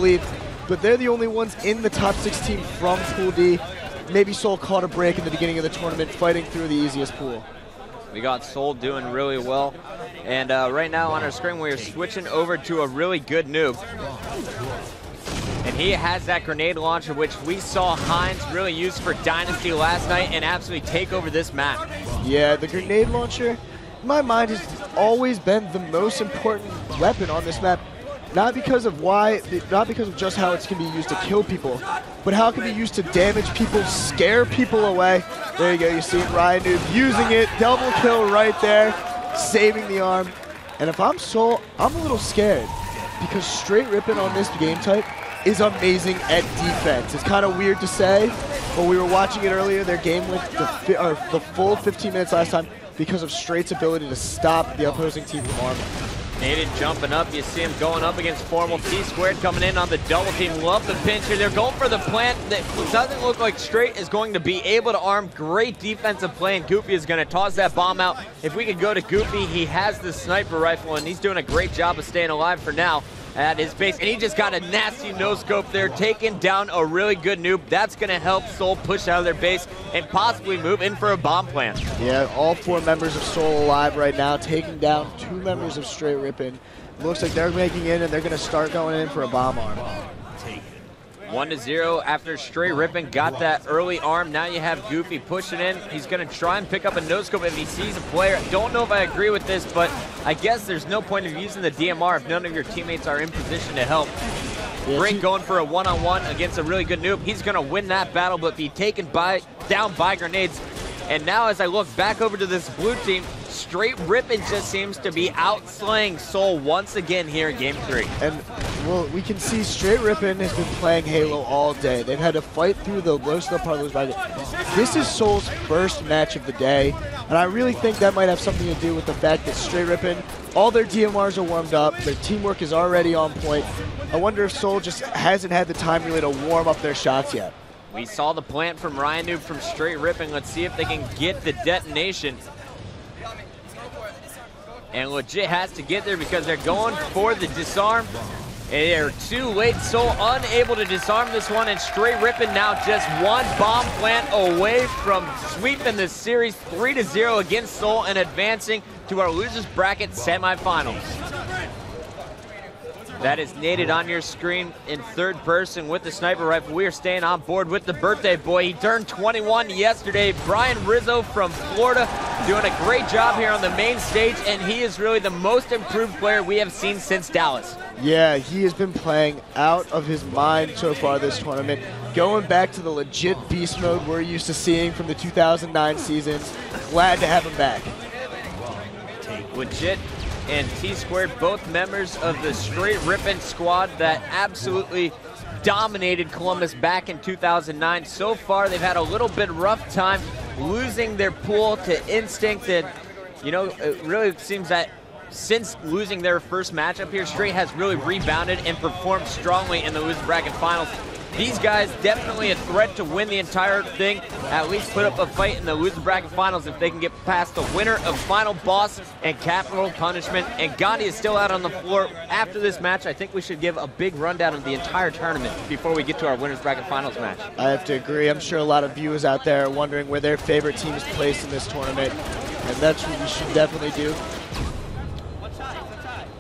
believe, but they're the only ones in the top 16 from Pool D. Maybe Seoul caught a break in the beginning of the tournament, fighting through the easiest pool. We got Seoul doing really well. And right now on our screen, we are switching over to a really good noob. And he has that grenade launcher, which we saw Heinz really use for Dynasty last night and absolutely take over this map. Yeah, the grenade launcher, in my mind, has always been the most important weapon on this map. Not because of just how it can be used to kill people, but how it can be used to damage people, scare people away. There you go, you see Ryan Noob using it, double kill right there, saving the arm. And if I'm Seoul, I'm a little scared because Str8 Rippin on this game type is amazing at defense. It's kind of weird to say, but we were watching it earlier. Their game went the full 15 minutes last time because of Str8's ability to stop the opposing team from armor. Naded jumping up. You see him going up against Formal. Tsquared coming in on the double team. Love the pinch here. They're going for the plant. That doesn't look like Str8 is going to be able to arm. Great defensive play, and Goofy is going to toss that bomb out. If we could go to Goofy, he has the sniper rifle, and he's doing a great job of staying alive for now at his base. And he just got a nasty no-scope there, taking down a really good noob. That's going to help Seoul push out of their base and possibly move in for a bomb plant. Yeah, all 4 members of Seoul alive right now, taking down 2 members of Str8 Rippin. Looks like they're making in, and they're going to start going in for a bomb arm. 1-0 after Str8 Rippin got that early arm. Now you have Goofy pushing in. He's going to try and pick up a no-scope if he sees a player. Don't know if I agree with this, but I guess there's no point of using the DMR if none of your teammates are in position to help. Brink going for a one-on-one against a really good noob. He's going to win that battle, but be taken down by grenades. And now as I look back over to this blue team, Str8 Rippin just seems to be outslaying Seoul once again here in Game 3. And, well, we can see Str8 Rippin has been playing Halo all day. They've had to fight through most of the parlors by this is Seoul's first match of the day, and I really think that might have something to do with the fact that Str8 Rippin, all their DMRs are warmed up, their teamwork is already on point. I wonder if Seoul just hasn't had the time really to warm up their shots yet. We saw the plant from Ryan Noob from Str8 Rippin. Let's see if they can get the detonation. And legit has to get there because they're going for the disarm. They're too late. Seoul unable to disarm this one, and Str8 Rippin now just one bomb plant away from sweeping this series 3-0 against Seoul and advancing to our losers bracket semifinals. That is Naded on your screen in third person with the sniper rifle. We are staying on board with the birthday boy. He turned 21 yesterday. Brian Rizzo from Florida doing a great job here on the main stage, and he is really the most improved player we have seen since Dallas. Yeah, he has been playing out of his mind so far this tournament. Going back to the legit beast mode we're used to seeing from the 2009 seasons. Glad to have him back. Legit and Tsquared, both members of the Str8 Rippin squad that absolutely dominated Columbus back in 2009. So far, they've had a little bit rough time losing their pool to Instinct, and you know, it really seems that since losing their first matchup here, Str8 has really rebounded and performed strongly in the loser bracket finals. These guys definitely a threat to win the entire thing, at least put up a fight in the loser bracket finals if they can get past the winner of Final Boss and Capital Punishment. And Gandhi is still out on the floor. After this match, I think we should give a big rundown of the entire tournament before we get to our winners bracket finals match. I have to agree. I'm sure a lot of viewers out there are wondering where their favorite team is placed in this tournament, and that's what we should definitely do.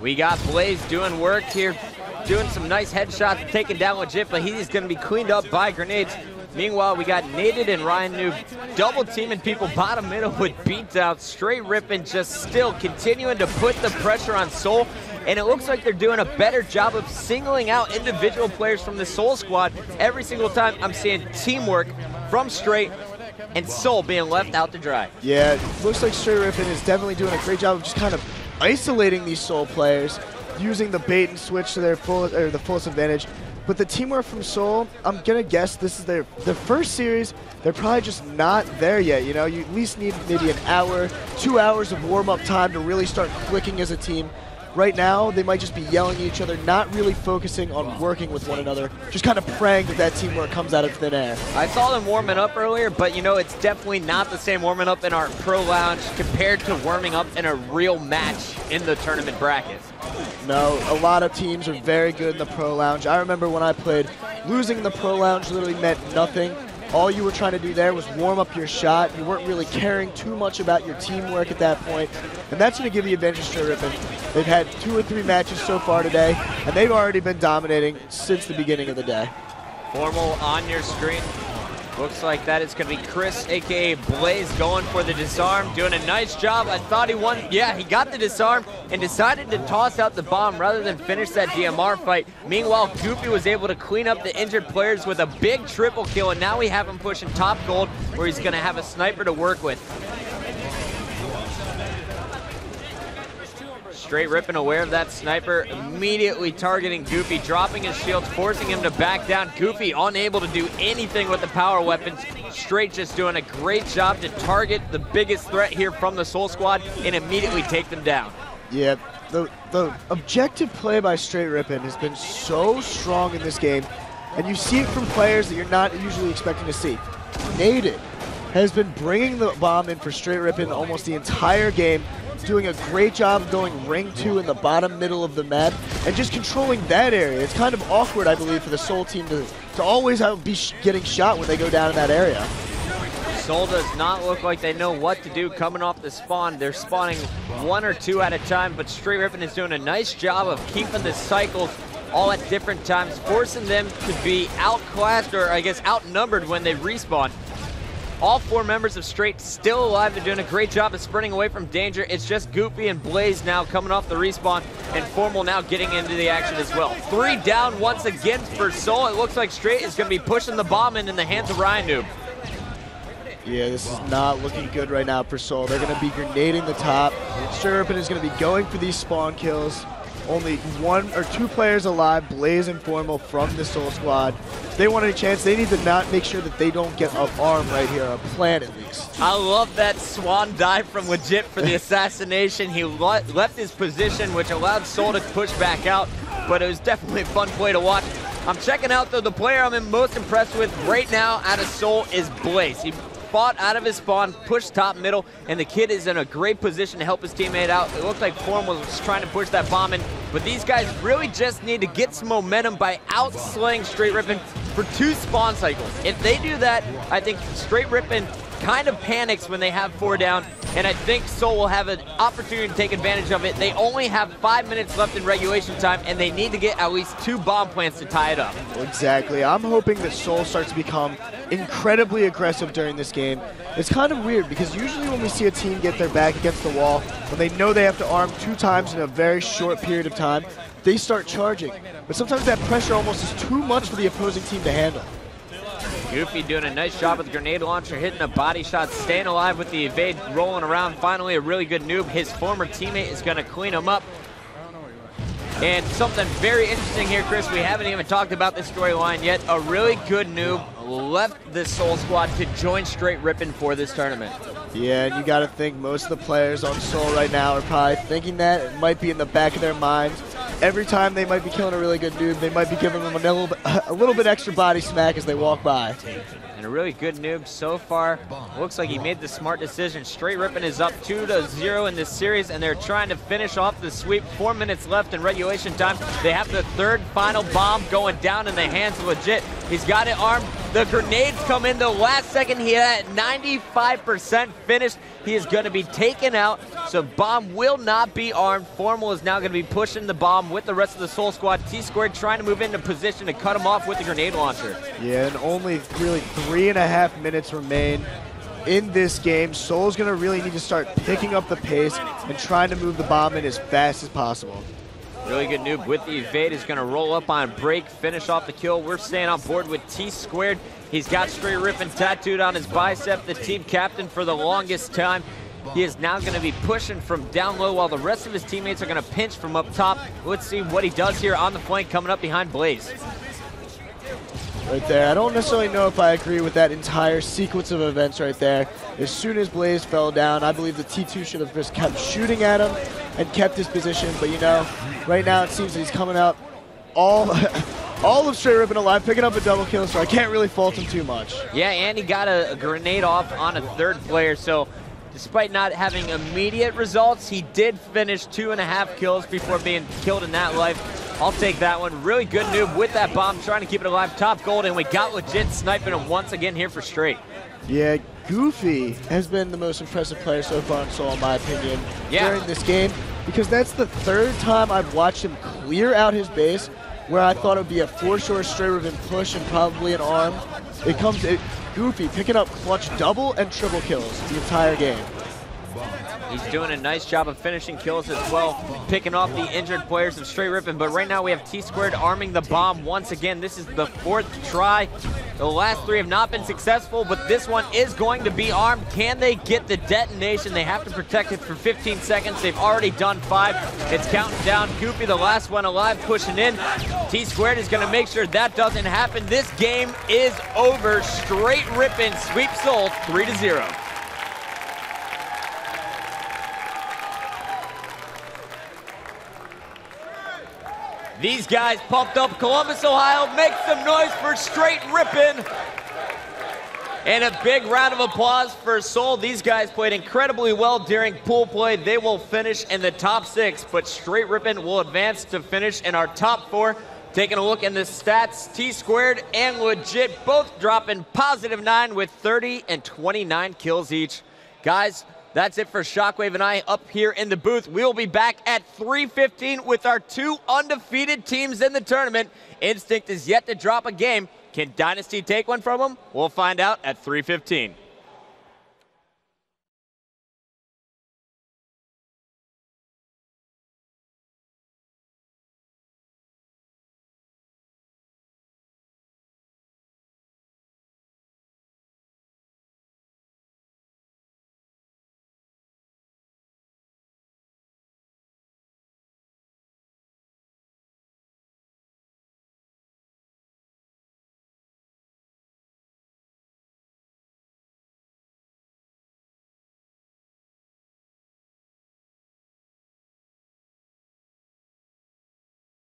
We got Blaze doing work here, doing some nice headshots, taking down legit, but he's going to be cleaned up by grenades. Meanwhile, we got Naded and Ryan Noob double teaming people bottom middle with beats out. Str8 Rippin just still continuing to put the pressure on Seoul, and it looks like they're doing a better job of singling out individual players from the Seoul squad. Every single time I'm seeing teamwork from Str8 and Seoul being left out to dry. Yeah, it looks like Str8 Rippin is definitely doing a great job of just kind of isolating these Seoul players, using the bait and switch to their the fullest advantage. But the teamwork from Seoul, I'm gonna guess this is their first series. They're probably just not there yet. You know, you at least need maybe an hour, 2 hours of warm-up time to really start clicking as a team. Right now, they might just be yelling at each other, not really focusing on working with one another, just kind of praying that that teamwork comes out of thin air. I saw them warming up earlier, but you know, it's definitely not the same warming up in our pro lounge compared to warming up in a real match in the tournament bracket. No, a lot of teams are very good in the Pro Lounge. I remember when I played, losing in the Pro Lounge literally meant nothing. All you were trying to do there was warm up your shot. You weren't really caring too much about your teamwork at that point. And that's going to give the advantage to Str8 Rippin. They've had 2 or 3 matches so far today, and they've already been dominating since the beginning of the day. Formal on your screen. Looks like that is going to be Chris, a.k.a. Blaze, going for the disarm, doing a nice job. I thought he won. Yeah, he got the disarm and decided to toss out the bomb rather than finish that DMR fight. Meanwhile, Goofy was able to clean up the injured players with a big triple kill, and now we have him pushing top gold, where he's going to have a sniper to work with. Str8 Rippin, aware of that sniper, immediately targeting Goofy, dropping his shields, forcing him to back down. Goofy unable to do anything with the power weapons. Str8 just doing a great job to target the biggest threat here from the Soul Squad and immediately take them down. Yeah, the objective play by Str8 Rippin has been so strong in this game, and you see it from players that you're not usually expecting to see. Naded has been bringing the bomb in for Str8 Rippin almost the entire game, doing a great job of going ring 2 in the bottom middle of the map and just controlling that area. It's kind of awkward, I believe, for the Soul team to always be getting shot when they go down in that area. Soul does not look like they know what to do coming off the spawn. They're spawning 1 or 2 at a time, but Str8 Rippin is doing a nice job of keeping the cycles all at different times, forcing them to be outclassed, or I guess outnumbered when they respawn. All 4 members of Str8 still alive. They're doing a great job of sprinting away from danger. It's just Goofy and Blaze now coming off the respawn, and Formal now getting into the action as well. 3 down once again for Soul. It looks like Str8 is going to be pushing the bomb in the hands of Ryan Noob. Yeah, this is not looking good right now for Soul. They're going to be grenading the top. Str8 Rippin is going to be going for these spawn kills. Only 1 or 2 players alive, Blaze and Formal, from the Soul Squad. If they want any chance, they need to not make sure that they don't get an arm right here, a plan at least. I love that swan dive from Legit for the assassination. He left his position, which allowed Soul to push back out, but it was definitely a fun play to watch. I'm checking out, though, the player I'm most impressed with right now out of Soul is Blaze. He fought out of his spawn, pushed top middle, and the kid is in a great position to help his teammate out. It looked like Form was trying to push that bomb in, but these guys really just need to get some momentum by outslaying Str8 Rippin for 2 spawn cycles. If they do that, I think Str8 Rippin kind of panics when they have 4 down, and I think Soul will have an opportunity to take advantage of it. They only have 5 minutes left in regulation time, and they need to get at least 2 bomb plants to tie it up. Exactly. I'm hoping that Soul starts to become incredibly aggressive during this game. It's kind of weird because usually when we see a team get their back against the wall, when they know they have to arm 2 times in a very short period of time, they start charging. But sometimes that pressure almost is too much for the opposing team to handle. Goofy doing a nice job with the grenade launcher, hitting a body shot, staying alive with the evade, rolling around. Finally, a really good noob. His former teammate is going to clean him up. And something very interesting here, Chris, we haven't even talked about this storyline yet. A really good noob left the Soul Squad to join Str8 Rippin for this tournament. Yeah, and you got to think most of the players on Soul right now are probably thinking that. It might be in the back of their minds. Every time they might be killing a really good noob, they might be giving them a little bit extra body smack as they walk by. And a really good noob so far. Looks like he made the smart decision. Str8 Rippin is up 2-0 in this series, and they're trying to finish off the sweep. 4 minutes left in regulation time. They have the 3rd final bomb going down in the hands of Legit. He's got it armed. The grenades come in the last second. He had 95% finished. He is going to be taken out, so bomb will not be armed. Formal is now going to be pushing the bomb with the rest of the Soul Squad. Tsquared trying to move into position to cut him off with the grenade launcher. Yeah, and only really 3.5 minutes remain in this game. Soul's going to really need to start picking up the pace and trying to move the bomb in as fast as possible. Really good noob with the evade is going to roll up on break, finish off the kill. We're staying on board with Tsquared. He's got Str8 Rippin tattooed on his bicep, the team captain for the longest time. He is now going to be pushing from down low while the rest of his teammates are going to pinch from up top. Let's see what he does here on the flank coming up behind Blaze. Right there. I don't necessarily know if I agree with that entire sequence of events right there. As soon as Blaze fell down, I believe the T2 should have just kept shooting at him and kept his position. But, you know, right now it seems that he's coming out all of Str8 Rippin alive, picking up a double kill, so I can't really fault him too much. Yeah, and he got a grenade off on a 3rd player, so despite not having immediate results, he did finish 2.5 kills before being killed in that life. I'll take that one. Really good noob with that bomb, trying to keep it alive. Top gold, and we got legit sniping him once again here for Str8. Yeah, Goofy has been the most impressive player so far in Seoul, in my opinion, during this game, because that's the third time I've watched him clear out his base, where I thought it would be a for sure Str8 Rippin push and probably an arm. Goofy picking up clutch double and triple kills the entire game. He's doing a nice job of finishing kills as well, picking off the injured players of Str8 Rippin. But right now we have Tsquared arming the bomb once again. This is the 4th try. The last 3 have not been successful, but this one is going to be armed. Can they get the detonation? They have to protect it for 15 seconds. They've already done 5. It's counting down. Goofy, the last one alive, pushing in. Tsquared is going to make sure that doesn't happen. This game is over. Str8 Rippin sweep Seoul 3-0. These guys pumped up Columbus, Ohio. Make some noise for Str8 Rippin. And a big round of applause for Seoul. These guys played incredibly well during pool play. They will finish in the top 6, but Str8 Rippin will advance to finish in our top 4. Taking a look in the stats, Tsquared and Legit both dropping +9 with 30 and 29 kills each. Guys, that's it for Shockwave and I up here in the booth. We'll be back at 3:15 with our 2 undefeated teams in the tournament. Instinct is yet to drop a game. Can Dynasty take one from them? We'll find out at 3:15.